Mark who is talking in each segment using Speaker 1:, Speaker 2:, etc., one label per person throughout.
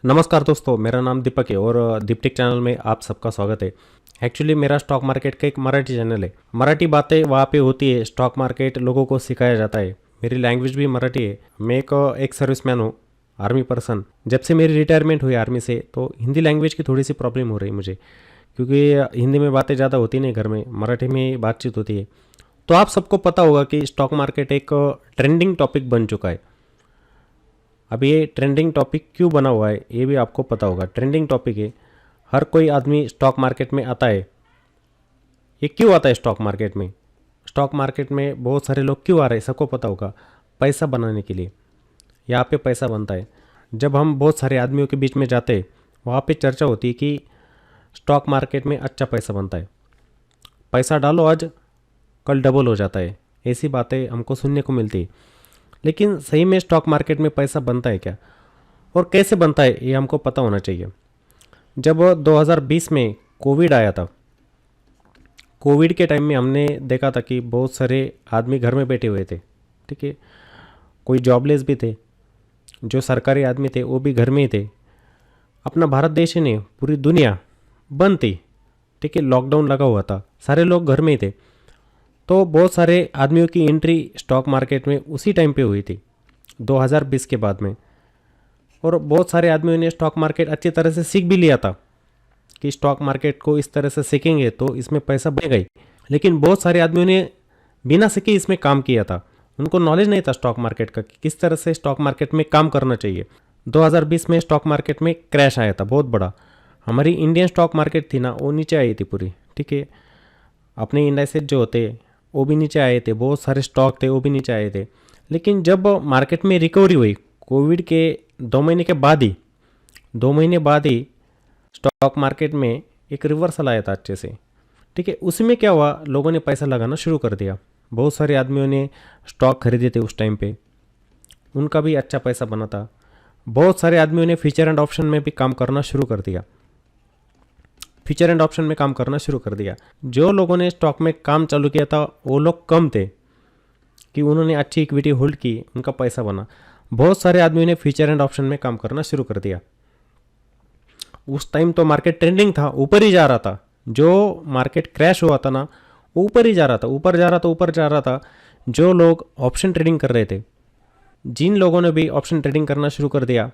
Speaker 1: नमस्कार दोस्तों, मेरा नाम दीपक है और दीपटिक चैनल में आप सबका स्वागत है। एक्चुअली मेरा स्टॉक मार्केट का एक मराठी चैनल है। मराठी बातें वहाँ पे होती है, स्टॉक मार्केट लोगों को सिखाया जाता है। मेरी लैंग्वेज भी मराठी है। मैं एक सर्विसमैन हूँ, आर्मी पर्सन। जब से मेरी रिटायरमेंट हुई आर्मी से, तो हिंदी लैंग्वेज की थोड़ी सी प्रॉब्लम हो रही है मुझे, क्योंकि हिंदी में बातें ज़्यादा होती नहीं घर में, मराठी में ही बातचीत होती है। तो आप सबको पता होगा कि स्टॉक मार्केट एक ट्रेंडिंग टॉपिक बन चुका है। अब ये ट्रेंडिंग टॉपिक क्यों बना हुआ है ये भी आपको पता होगा। ट्रेंडिंग टॉपिक है, हर कोई आदमी स्टॉक मार्केट में आता है। ये क्यों आता है स्टॉक मार्केट में? स्टॉक मार्केट में बहुत सारे लोग क्यों आ रहे हैं सबको पता होगा। पैसा बनाने के लिए यहाँ पे पैसा बनता है। जब हम बहुत सारे आदमियों के बीच में जाते हैं, वहाँ पे चर्चा होती है कि स्टॉक मार्केट में अच्छा पैसा बनता है। पैसा डालो आज, कल डबल हो जाता है। ऐसी बातें हमको सुनने को मिलती है। लेकिन सही में स्टॉक मार्केट में पैसा बनता है क्या और कैसे बनता है ये हमको पता होना चाहिए। जब 2020 में कोविड आया था, कोविड के टाइम में हमने देखा था कि बहुत सारे आदमी घर में बैठे हुए थे। ठीक है, कोई जॉबलेस भी थे, जो सरकारी आदमी थे वो भी घर में ही थे। अपना भारत देश ही नहीं, पूरी दुनिया बंद थी। ठीक है, लॉकडाउन लगा हुआ था, सारे लोग घर में ही थे। तो बहुत सारे आदमियों की एंट्री स्टॉक मार्केट में उसी टाइम पे हुई थी, 2020 के बाद में। और बहुत सारे आदमियों ने स्टॉक मार्केट अच्छी तरह से सीख भी लिया था कि स्टॉक मार्केट को इस तरह से सीखेंगे तो इसमें पैसा बढ़ेगा ही। लेकिन बहुत सारे आदमियों ने बिना सीखे इसमें काम किया था। उनको नॉलेज नहीं था स्टॉक मार्केट का कि किस तरह से स्टॉक मार्केट में काम करना चाहिए। 2020 में स्टॉक मार्केट में क्रैश आया था बहुत बड़ा। हमारी इंडियन स्टॉक मार्केट थी ना, वो नीचे आई थी पूरी। ठीक है, अपने इंडाइसेस जो होते वो भी नीचे आए थे, बहुत सारे स्टॉक थे वो भी नीचे आए थे। लेकिन जब मार्केट में रिकवरी हुई कोविड के 2 महीने के बाद ही, 2 महीने बाद ही स्टॉक मार्केट में एक रिवर्सल आया था अच्छे से। ठीक है, उसमें क्या हुआ, लोगों ने पैसा लगाना शुरू कर दिया। बहुत सारे आदमियों ने स्टॉक खरीदे थे उस टाइम पे, उनका भी अच्छा पैसा बना था। बहुत सारे आदमियों ने फ्यूचर एंड ऑप्शन में भी काम करना शुरू कर दिया। फ्यूचर एंड ऑप्शन में काम करना शुरू कर दिया। जो लोगों ने स्टॉक में काम चालू किया था वो लोग कम थे कि उन्होंने अच्छी इक्विटी होल्ड की, उनका पैसा बना। बहुत सारे आदमियों ने फ्यूचर एंड ऑप्शन में काम करना शुरू कर दिया। उस टाइम तो मार्केट ट्रेंडिंग था, ऊपर ही जा रहा था। जो मार्केट क्रैश हुआ था ना, ऊपर ही जा रहा था, ऊपर जा रहा था, ऊपर जा रहा था। जो लोग ऑप्शन ट्रेडिंग कर रहे थे, जिन लोगों ने भी ऑप्शन ट्रेडिंग करना शुरू कर दिया,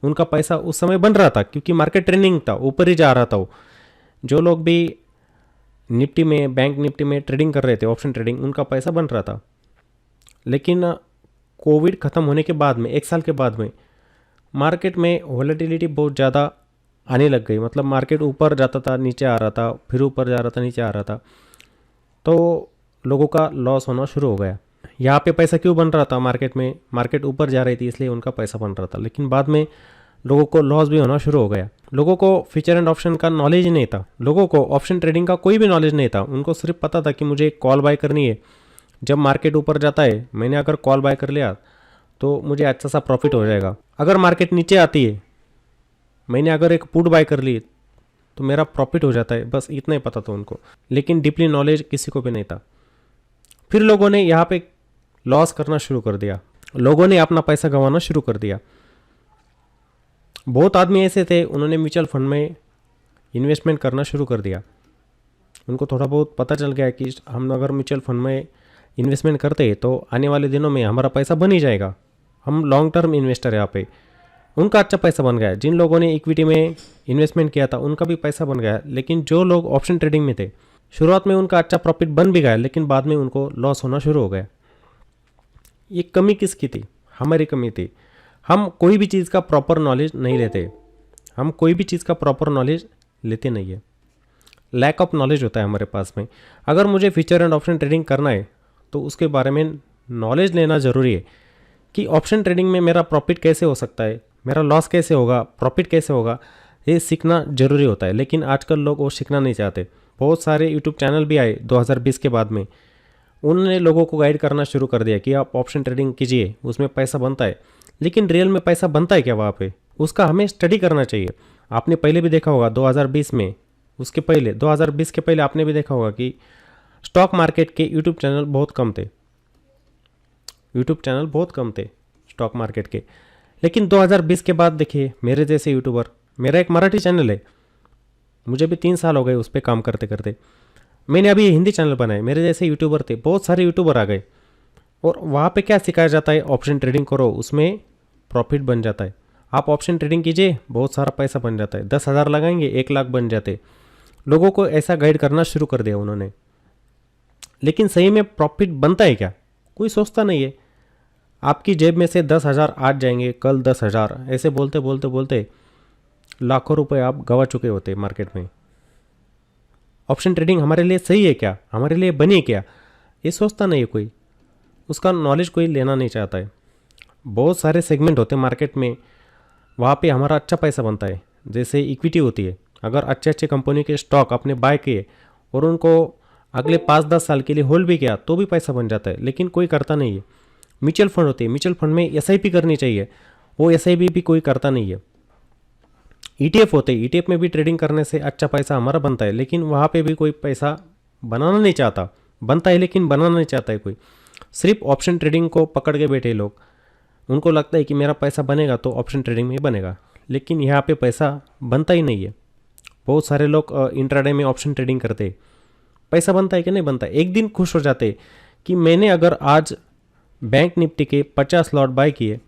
Speaker 1: उनका पैसा उस समय बन रहा था क्योंकि मार्केट ट्रेंडिंग था, ऊपर ही जा रहा था वो। जो लोग भी निफ्टी में, बैंक निफ्टी में ट्रेडिंग कर रहे थे, ऑप्शन ट्रेडिंग, उनका पैसा बन रहा था। लेकिन कोविड ख़त्म होने के बाद में, 1 साल के बाद में, मार्केट में वॉलेटिलिटी बहुत ज़्यादा आने लग गई। मतलब मार्केट ऊपर जाता था, नीचे आ रहा था, फिर ऊपर जा रहा था, नीचे आ रहा था। तो लोगों का लॉस होना शुरू हो गया। यहाँ पे पैसा क्यों बन रहा था मार्केट में? मार्केट ऊपर जा रही थी इसलिए उनका पैसा बन रहा था। लेकिन बाद में लोगों को लॉस भी होना शुरू हो गया। लोगों को फ्यूचर एंड ऑप्शन का नॉलेज ही नहीं था, लोगों को ऑप्शन ट्रेडिंग का कोई भी नॉलेज नहीं था। उनको सिर्फ पता था कि मुझे कॉल बाय करनी है, जब मार्केट ऊपर जाता है मैंने अगर कॉल बाय कर लिया तो मुझे अच्छा सा प्रॉफिट हो जाएगा। अगर मार्केट नीचे आती है, मैंने अगर एक पुट बाय कर ली तो मेरा प्रॉफिट हो जाता है। बस इतना ही पता था उनको, लेकिन डीपली नॉलेज किसी को भी नहीं था। फिर लोगों ने यहाँ पे लॉस करना शुरू कर दिया, लोगों ने अपना पैसा गंवाना शुरू कर दिया। बहुत आदमी ऐसे थे, उन्होंने म्यूचुअल फंड में इन्वेस्टमेंट करना शुरू कर दिया। उनको थोड़ा बहुत पता चल गया कि हम अगर म्यूचुअल फंड में इन्वेस्टमेंट करते हैं तो आने वाले दिनों में हमारा पैसा बन ही जाएगा। हम लॉन्ग टर्म इन्वेस्टर है यहाँ पे। उनका अच्छा पैसा बन गया। जिन लोगों ने इक्विटी में इन्वेस्टमेंट किया था उनका भी पैसा बन गया। लेकिन जो लोग ऑप्शन ट्रेडिंग में थे, शुरुआत में उनका अच्छा प्रॉफिट बन भी गया, लेकिन बाद में उनको लॉस होना शुरू हो गया। ये कमी किसकी थी? हमारी कमी थी। हम कोई भी चीज़ का प्रॉपर नॉलेज नहीं लेते। हम कोई भी चीज़ का प्रॉपर नॉलेज लेते नहीं है। लैक ऑफ नॉलेज होता है हमारे पास में। अगर मुझे फ्यूचर एंड ऑप्शन ट्रेडिंग करना है तो उसके बारे में नॉलेज लेना ज़रूरी है कि ऑप्शन ट्रेडिंग में मेरा प्रॉफिट कैसे हो सकता है, मेरा लॉस कैसे होगा, प्रॉफिट कैसे होगा, ये सीखना ज़रूरी होता है। लेकिन आजकल लोग वो सीखना नहीं चाहते। बहुत सारे यूट्यूब चैनल भी आए 2020 के बाद में, उन्होंने लोगों को गाइड करना शुरू कर दिया कि आप ऑप्शन ट्रेडिंग कीजिए, उसमें पैसा बनता है। लेकिन रियल में पैसा बनता है क्या वहाँ पे? उसका हमें स्टडी करना चाहिए। आपने पहले भी देखा होगा 2020 में, उसके पहले 2020 के पहले आपने भी देखा होगा कि स्टॉक मार्केट के यूट्यूब चैनल बहुत कम थे। यूट्यूब चैनल बहुत कम थे स्टॉक मार्केट के। लेकिन 2020 के बाद देखिए मेरे जैसे यूट्यूबर, मेरा एक मराठी चैनल है, मुझे भी 3 साल हो गए उस पर काम करते करते, मैंने अभी हिंदी चैनल बनाए, मेरे जैसे यूट्यूबर थे, बहुत सारे यूट्यूबर आ गए। और वहाँ पे क्या सिखाया जाता है, ऑप्शन ट्रेडिंग करो, उसमें प्रॉफिट बन जाता है। आप ऑप्शन ट्रेडिंग कीजिए, बहुत सारा पैसा बन जाता है, 10,000 लगाएंगे 1 लाख बन जाते। लोगों को ऐसा गाइड करना शुरू कर दिया उन्होंने। लेकिन सही में प्रॉफिट बनता है क्या, कोई सोचता नहीं है। आपकी जेब में से 10,000 आज जाएंगे, कल 10,000, ऐसे बोलते बोलते बोलते लाखों रुपए आप गवा चुके होते मार्केट में। ऑप्शन ट्रेडिंग हमारे लिए सही है क्या, हमारे लिए बनी क्या, ये सोचता नहीं है कोई, उसका नॉलेज कोई लेना नहीं चाहता है। बहुत सारे सेगमेंट होते हैं मार्केट में, वहाँ पे हमारा अच्छा पैसा बनता है। जैसे इक्विटी होती है, अगर अच्छे अच्छे कंपनी के स्टॉक आपने बाय किए और उनको अगले 5-10 साल के लिए होल्ड भी किया तो भी पैसा बन जाता है, लेकिन कोई करता नहीं है। म्यूचुअल फंड होती है, म्यूचुअल फंड में एसआईपी करनी चाहिए, वो एसआईपी भी कोई करता नहीं है। ईटीएफ होते हैं, ईटीएफ में भी ट्रेडिंग करने से अच्छा पैसा हमारा बनता है, लेकिन वहाँ पे भी कोई पैसा बनाना नहीं चाहता, बनता है लेकिन बनाना नहीं चाहता है कोई। सिर्फ ऑप्शन ट्रेडिंग को पकड़ के बैठे लोग, उनको लगता है कि मेरा पैसा बनेगा तो ऑप्शन ट्रेडिंग में ही बनेगा, लेकिन यहाँ पे पैसा बनता ही नहीं है। बहुत सारे लोग इंट्राडे में ऑप्शन ट्रेडिंग करते हैं, पैसा बनता है कि नहीं बनता है। एक दिन खुश हो जाते कि मैंने अगर आज बैंक निफ्टी के 50 लॉट बाय किए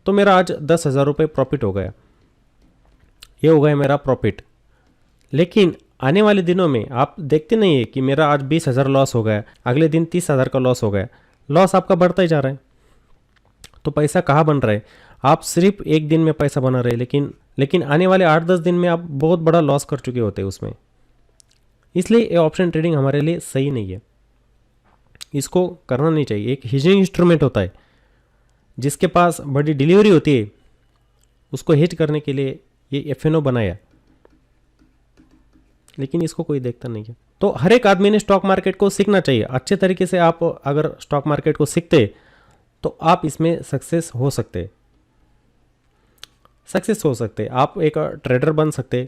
Speaker 1: तो मेरा आज 10,000 रुपये प्रॉफिट हो गया, ये हो गया मेरा प्रॉफिट। लेकिन आने वाले दिनों में आप देखते नहीं है कि मेरा आज 20,000 लॉस हो गया, अगले दिन 30,000 का लॉस हो गया, लॉस आपका बढ़ता ही जा रहा है। तो पैसा कहाँ बन रहा है, आप सिर्फ एक दिन में पैसा बना रहे हैं, लेकिन आने वाले 8-10 दिन में आप बहुत बड़ा लॉस कर चुके होते हैं उसमें। इसलिए ये ऑप्शन ट्रेडिंग हमारे लिए सही नहीं है, इसको करना नहीं चाहिए। एक हेजिंग इंस्ट्रूमेंट होता है, जिसके पास बड़ी डिलीवरी होती है, उसको हेज करने के लिए ये एफएनओ बनाया, लेकिन इसको कोई देखता नहीं है। तो हर एक आदमी ने स्टॉक मार्केट को सीखना चाहिए अच्छे तरीके से। आप अगर स्टॉक मार्केट को सीखते तो आप इसमें सक्सेस हो सकते, आप एक ट्रेडर बन सकते।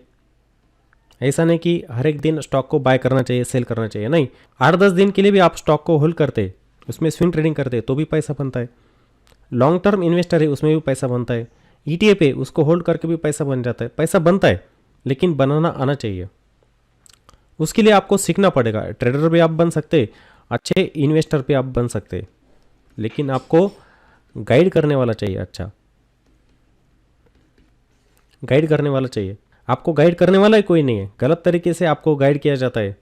Speaker 1: ऐसा नहीं कि हर एक दिन स्टॉक को बाय करना चाहिए, सेल करना चाहिए, नहीं। 8-10 दिन के लिए भी आप स्टॉक को होल्ड करते, उसमें स्विंग ट्रेडिंग करते तो भी पैसा बनता है। लॉन्ग टर्म इन्वेस्टर है, उसमें भी पैसा बनता है। ईटीएफ है, उसको होल्ड करके भी पैसा बन जाता है, पैसा बनता है, लेकिन बनाना आना चाहिए। उसके लिए आपको सीखना पड़ेगा। ट्रेडर भी आप बन सकते, अच्छे इन्वेस्टर भी आप बन सकते, लेकिन आपको गाइड करने वाला चाहिए, अच्छा गाइड करने वाला चाहिए। आपको गाइड करने वाला ही कोई नहीं है, गलत तरीके से आपको गाइड किया जाता है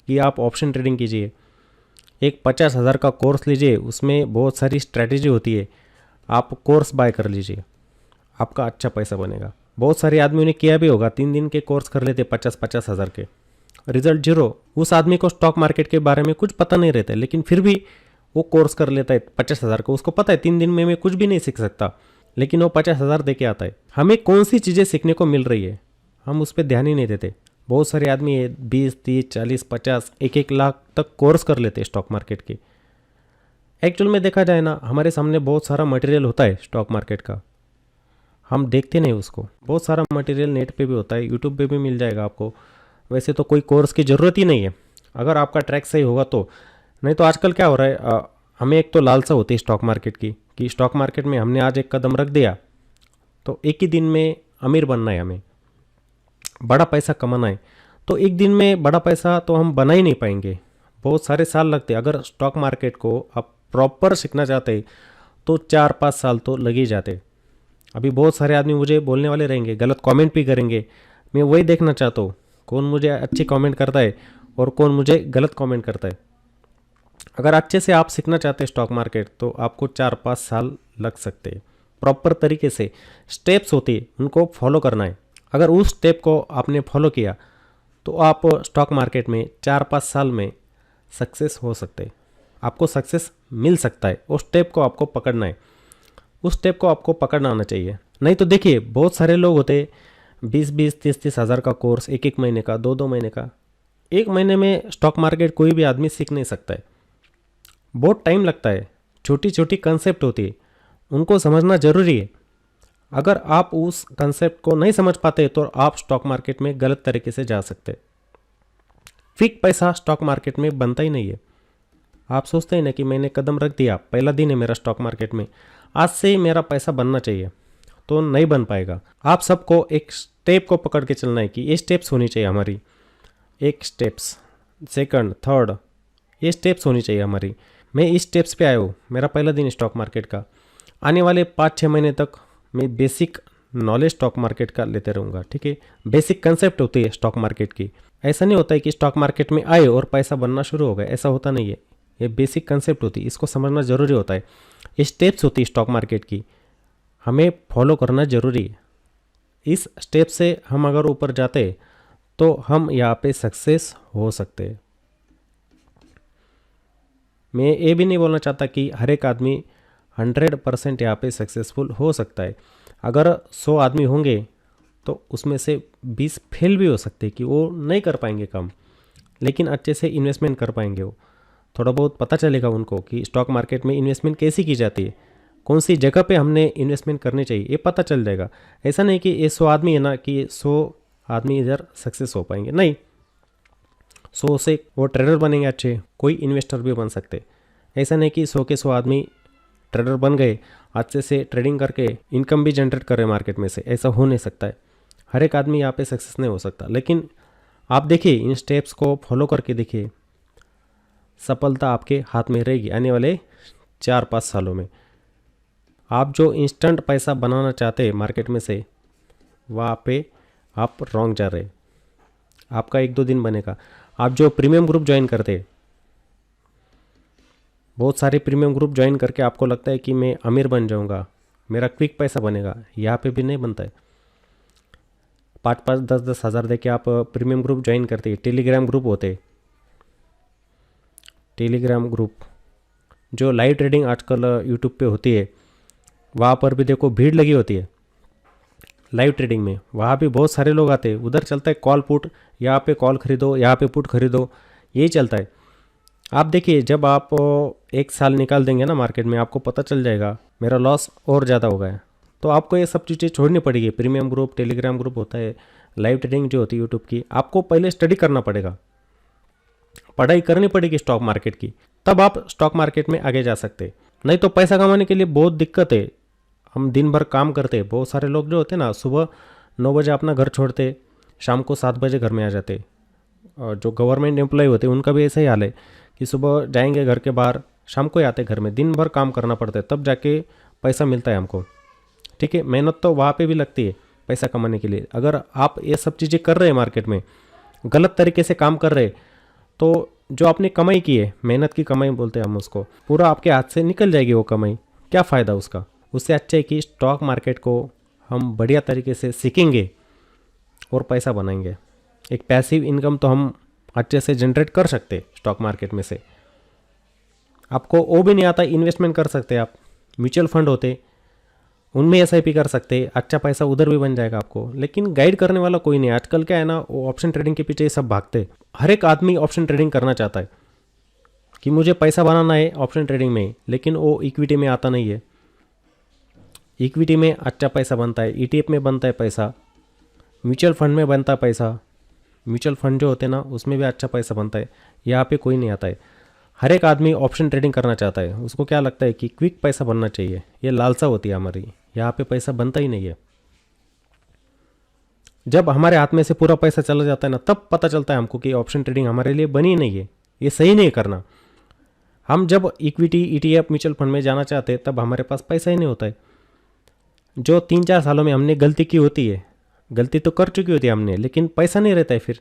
Speaker 1: कि आप ऑप्शन ट्रेडिंग कीजिए, एक 50,000 का कोर्स लीजिए, उसमें बहुत सारी स्ट्रैटेजी होती है, आप कोर्स बाय कर लीजिए, आपका अच्छा पैसा बनेगा। बहुत सारे आदमियों ने किया भी होगा, 3 दिन के कोर्स कर लेते 50-50 हज़ार के, रिजल्ट जीरो। उस आदमी को स्टॉक मार्केट के बारे में कुछ पता नहीं रहता है, लेकिन फिर भी वो कोर्स कर लेता है 50,000 को। उसको पता है 3 दिन में मैं कुछ भी नहीं सीख सकता, लेकिन वो 50,000 दे के आता है। हमें कौन सी चीज़ें सीखने को मिल रही है, हम उस पर ध्यान ही नहीं देते। बहुत सारे आदमी 20, 30, 40, 50, 1-1 लाख तक कोर्स कर लेते हैं स्टॉक मार्केट के। एक्चुअल में देखा जाए ना, हमारे सामने बहुत सारा मटेरियल होता है स्टॉक मार्केट का, हम देखते नहीं उसको। बहुत सारा मटेरियल नेट पे भी होता है, यूट्यूब पे भी मिल जाएगा आपको। वैसे तो कोई कोर्स की ज़रूरत ही नहीं है, अगर आपका ट्रैक सही होगा तो। नहीं तो आजकल क्या हो रहा है, हमें एक तो लालसा होती है स्टॉक मार्केट की, कि स्टॉक मार्केट में हमने आज एक कदम रख दिया तो एक ही दिन में अमीर बनना है, हमें बड़ा पैसा कमाना है। तो एक दिन में बड़ा पैसा तो हम बना ही नहीं पाएंगे, बहुत सारे साल लगते। अगर स्टॉक मार्केट को आप प्रॉपर सीखना चाहते तो 4-5 साल तो लग ही जाते। अभी बहुत सारे आदमी मुझे बोलने वाले रहेंगे, गलत कमेंट भी करेंगे। मैं वही देखना चाहता हूँ, कौन मुझे अच्छी कमेंट करता है और कौन मुझे गलत कमेंट करता है। अगर अच्छे से आप सीखना चाहते हैं स्टॉक मार्केट तो आपको 4-5 साल लग सकते हैं। प्रॉपर तरीके से स्टेप्स होती है, उनको फॉलो करना है। अगर उस स्टेप को आपने फॉलो किया तो आप स्टॉक मार्केट में 4-5 साल में सक्सेस हो सकते हैं, आपको सक्सेस मिल सकता है। उस स्टेप को आपको पकड़ना है, उस स्टेप को आपको पकड़ना आना चाहिए। नहीं तो देखिए बहुत सारे लोग होते 20-20, 30-30 हज़ार का कोर्स, 1-1 महीने का, 2-2 महीने का। 1 महीने में स्टॉक मार्केट कोई भी आदमी सीख नहीं सकता है, बहुत टाइम लगता है। छोटी छोटी कंसेप्ट होती है, उनको समझना ज़रूरी है। अगर आप उस कंसेप्ट को नहीं समझ पाते तो आप स्टॉक मार्केट में गलत तरीके से जा सकते। फिक पैसा स्टॉक मार्केट में बनता ही नहीं है। आप सोचते हैं ना कि मैंने कदम रख दिया, पहला दिन है मेरा स्टॉक मार्केट में, आज से ही मेरा पैसा बनना चाहिए। तो नहीं बन पाएगा। आप सबको एक स्टेप को पकड़ के चलना है कि ये स्टेप्स होनी चाहिए हमारी, एक स्टेप्स, सेकंड, थर्ड, ये स्टेप्स होनी चाहिए हमारी। मैं इस स्टेप्स पे आया हूँ, मेरा पहला दिन स्टॉक मार्केट का। आने वाले 5-6 महीने तक मैं बेसिक नॉलेज स्टॉक मार्केट का लेते रहूँगा, ठीक है। बेसिक कंसेप्ट होती है स्टॉक मार्केट की। ऐसा नहीं होता है कि स्टॉक मार्केट में आए और पैसा बनना शुरू हो गया, ऐसा होता नहीं है। ये बेसिक कंसेप्ट होती है, इसको समझना ज़रूरी होता है। ये स्टेप्स होती है स्टॉक मार्केट की, हमें फॉलो करना ज़रूरी है। इस स्टेप से हम अगर ऊपर जाते तो हम यहाँ पे सक्सेस हो सकते हैं। मैं ये भी नहीं बोलना चाहता कि हर एक आदमी 100% यहाँ पे सक्सेसफुल हो सकता है। अगर 100 आदमी होंगे तो उसमें से 20 फेल भी हो सकते हैं कि वो नहीं कर पाएंगे काम, लेकिन अच्छे से इन्वेस्टमेंट कर पाएंगे। वो थोड़ा बहुत पता चलेगा उनको कि स्टॉक मार्केट में इन्वेस्टमेंट कैसी की जाती है, कौन सी जगह पे हमने इन्वेस्टमेंट करनी चाहिए, ये पता चल जाएगा। ऐसा नहीं कि ये 100 आदमी है ना कि ये 100 आदमी इधर सक्सेस हो पाएंगे, नहीं। 100 से वो ट्रेडर बनेंगे अच्छे, कोई इन्वेस्टर भी बन सकते। ऐसा नहीं कि 100 के 100 आदमी ट्रेडर बन गए, अच्छे से ट्रेडिंग करके इनकम भी जनरेट कर रहे मार्केट में से, ऐसा हो नहीं सकता है। हर एक आदमी यहाँ पे सक्सेस नहीं हो सकता। लेकिन आप देखिए, इन स्टेप्स को फॉलो करके देखिए, सफलता आपके हाथ में रहेगी आने वाले 4-5 सालों में। आप जो इंस्टेंट पैसा बनाना चाहते हैं मार्केट में से, वहाँ पे आप रॉन्ग जा रहे। आपका 1-2 दिन बनेगा। आप जो प्रीमियम ग्रुप ज्वाइन करते, बहुत सारे प्रीमियम ग्रुप ज्वाइन करके आपको लगता है कि मैं अमीर बन जाऊंगा, मेरा क्विक पैसा बनेगा, यहाँ पे भी नहीं बनता है। 5-5, 10-10 हज़ार दे के आप प्रीमियम ग्रुप ज्वाइन करते हैं। टेलीग्राम ग्रुप होते, टेलीग्राम ग्रुप जो लाइव ट्रेडिंग आजकल यूट्यूब पे होती है, वहाँ पर भी देखो भीड़ लगी होती है लाइव ट्रेडिंग में। वहाँ भी बहुत सारे लोग आते हैं, उधर चलता है कॉल पुट, यहाँ पे कॉल खरीदो, यहाँ पे पुट खरीदो, यही चलता है। आप देखिए, जब आप 1 साल निकाल देंगे ना मार्केट में, आपको पता चल जाएगा मेरा लॉस और ज़्यादा हो गया है। तो आपको ये सब चीज़ें छोड़नी पड़ेगी। प्रीमियम ग्रुप, टेलीग्राम ग्रुप होता है, लाइव ट्रेडिंग जो होती है यूट्यूब की, आपको पहले स्टडी करना पड़ेगा, पढ़ाई करनी पड़ेगी स्टॉक मार्केट की, तब आप स्टॉक मार्केट में आगे जा सकते। नहीं तो पैसा कमाने के लिए बहुत दिक्कत है। हम दिन भर काम करते, बहुत सारे लोग जो होते ना, सुबह 9 बजे अपना घर छोड़ते, शाम को 7 बजे घर में आ जाते। और जो गवर्नमेंट एम्प्लॉय होते हैं उनका भी ऐसा ही हाल है कि सुबह जाएंगे घर के बाहर, शाम को ही आते घर में। दिन भर काम करना पड़ता है, तब जाके पैसा मिलता है हमको, ठीक है। मेहनत तो वहाँ पे भी लगती है पैसा कमाने के लिए। अगर आप ये सब चीज़ें कर रहे हैं मार्केट में, गलत तरीके से काम कर रहे, तो जो आपने कमाई की है, मेहनत की कमाई बोलते हैं हम उसको, पूरा आपके हाथ से निकल जाएगी वो कमाई। क्या फ़ायदा उसका? उससे अच्छा है कि स्टॉक मार्केट को हम बढ़िया तरीके से सीखेंगे और पैसा बनाएंगे। एक पैसिव इनकम तो हम अच्छे से जनरेट कर सकते स्टॉक मार्केट में से। आपको वो भी नहीं आता, इन्वेस्टमेंट कर सकते आप। म्यूचुअल फंड होते, उनमें एसआईपी कर सकते, अच्छा पैसा उधर भी बन जाएगा आपको। लेकिन गाइड करने वाला कोई नहीं। आजकल क्या है ना, वो ऑप्शन ट्रेडिंग के पीछे सब भागते। हर एक आदमी ऑप्शन ट्रेडिंग करना चाहता है कि मुझे पैसा बनाना है ऑप्शन ट्रेडिंग में, लेकिन वो इक्विटी में आता नहीं है। इक्विटी में अच्छा पैसा बनता है, ईटीएफ में बनता है पैसा, म्यूचुअल फंड में बनता है पैसा। म्यूचुअल फंड जो होते हैं ना, उसमें भी अच्छा पैसा बनता है। यहाँ पे कोई नहीं आता है। हर एक आदमी ऑप्शन ट्रेडिंग करना चाहता है। उसको क्या लगता है कि क्विक पैसा बनना चाहिए, ये लालसा होती है हमारी। यहाँ पे पैसा बनता ही नहीं है। जब हमारे हाथ में से पूरा पैसा चला जाता है ना, तब पता चलता है हमको कि ऑप्शन ट्रेडिंग हमारे लिए बनी नहीं है, ये सही नहीं करना। हम जब इक्विटी, ईटीएफ, म्यूचुअल फंड में जाना चाहते हैं, तब हमारे पास पैसा ही नहीं होता है। जो 3-4 सालों में हमने गलती की होती है, गलती तो कर चुकी होती है हमने, लेकिन पैसा नहीं रहता है फिर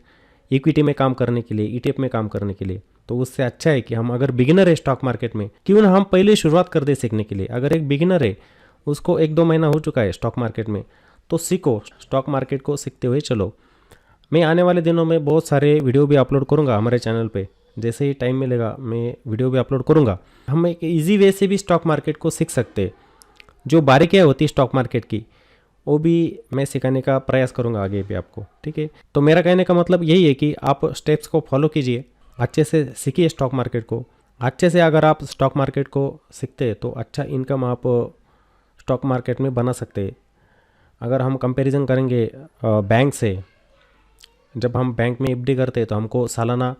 Speaker 1: इक्विटी में काम करने के लिए, ईटीएफ में काम करने के लिए। तो उससे अच्छा है कि हम अगर बिगिनर है स्टॉक मार्केट में, क्यों ना हम पहले शुरुआत कर दे सीखने के लिए। अगर एक बिगिनर है, उसको 1-2 महीना हो चुका है स्टॉक मार्केट में, तो सीखो, स्टॉक मार्केट को सीखते हुए चलो। मैं आने वाले दिनों में बहुत सारे वीडियो भी अपलोड करूँगा हमारे चैनल पे। जैसे ही टाइम मिलेगा मैं वीडियो भी अपलोड करूँगा। हम एक ईजी वे से भी स्टॉक मार्केट को सीख सकते हैं। जो बारीकियाँ होती है स्टॉक मार्केट की, वो भी मैं सिखाने का प्रयास करूँगा आगे भी आपको, ठीक है। तो मेरा कहने का मतलब यही है कि आप स्टेप्स को फॉलो कीजिए, अच्छे से सीखिए स्टॉक मार्केट को। अच्छे से अगर आप स्टॉक मार्केट को सीखते हैं तो अच्छा इनकम आप स्टॉक मार्केट में बना सकते हैं। अगर हम कंपैरिजन करेंगे बैंक से, जब हम बैंक में एफडी करते हैं तो हमको सालाना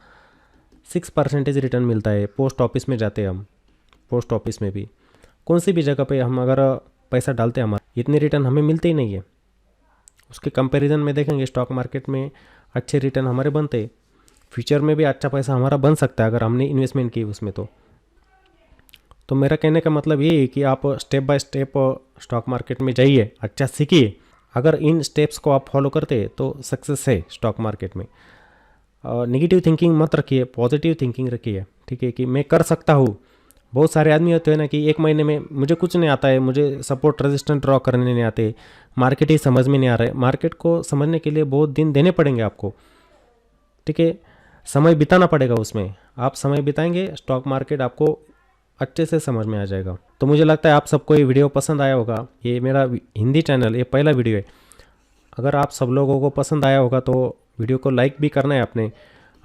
Speaker 1: 6% रिटर्न मिलता है। पोस्ट ऑफिस में जाते हैं हम, पोस्ट ऑफिस में भी, कौन सी भी जगह पे हम अगर पैसा डालते हैं हमारा, इतने रिटर्न हमें मिलते ही नहीं है। उसके कंपैरिजन में देखेंगे स्टॉक मार्केट में अच्छे रिटर्न हमारे बनते, फ्यूचर में भी अच्छा पैसा हमारा बन सकता है अगर हमने इन्वेस्टमेंट की उसमें। तो मेरा कहने का मतलब ये है कि आप step by step stock market में जाइए, अच्छा सीखिए। अगर इन स्टेप्स को आप फॉलो करते तो सक्सेस है स्टॉक मार्केट में। नेगेटिव थिंकिंग मत रखिए, पॉजिटिव थिंकिंग रखिए, ठीक है, कि मैं कर सकता हूँ। बहुत सारे आदमी होते हैं ना कि एक महीने में मुझे कुछ नहीं आता है, मुझे सपोर्ट रेजिस्टेंस ड्रॉ करने नहीं आते, मार्केट ही समझ में नहीं आ रहा है। मार्केट को समझने के लिए बहुत दिन देने पड़ेंगे आपको, ठीक है, समय बिताना पड़ेगा उसमें। आप समय बिताएंगे, स्टॉक मार्केट आपको अच्छे से समझ में आ जाएगा। तो मुझे लगता है आप सबको ये वीडियो पसंद आया होगा। ये मेरा हिंदी चैनल, ये पहला वीडियो है। अगर आप सब लोगों को पसंद आया होगा तो वीडियो को लाइक भी करना है आपने,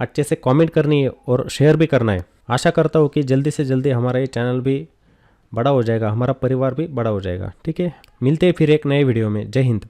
Speaker 1: अच्छे से कमेंट करनी है और शेयर भी करना है। आशा करता हूँ कि जल्दी से जल्दी हमारा ये चैनल भी बड़ा हो जाएगा, हमारा परिवार भी बड़ा हो जाएगा, ठीक है। मिलते हैं फिर एक नए वीडियो में। जय हिंद।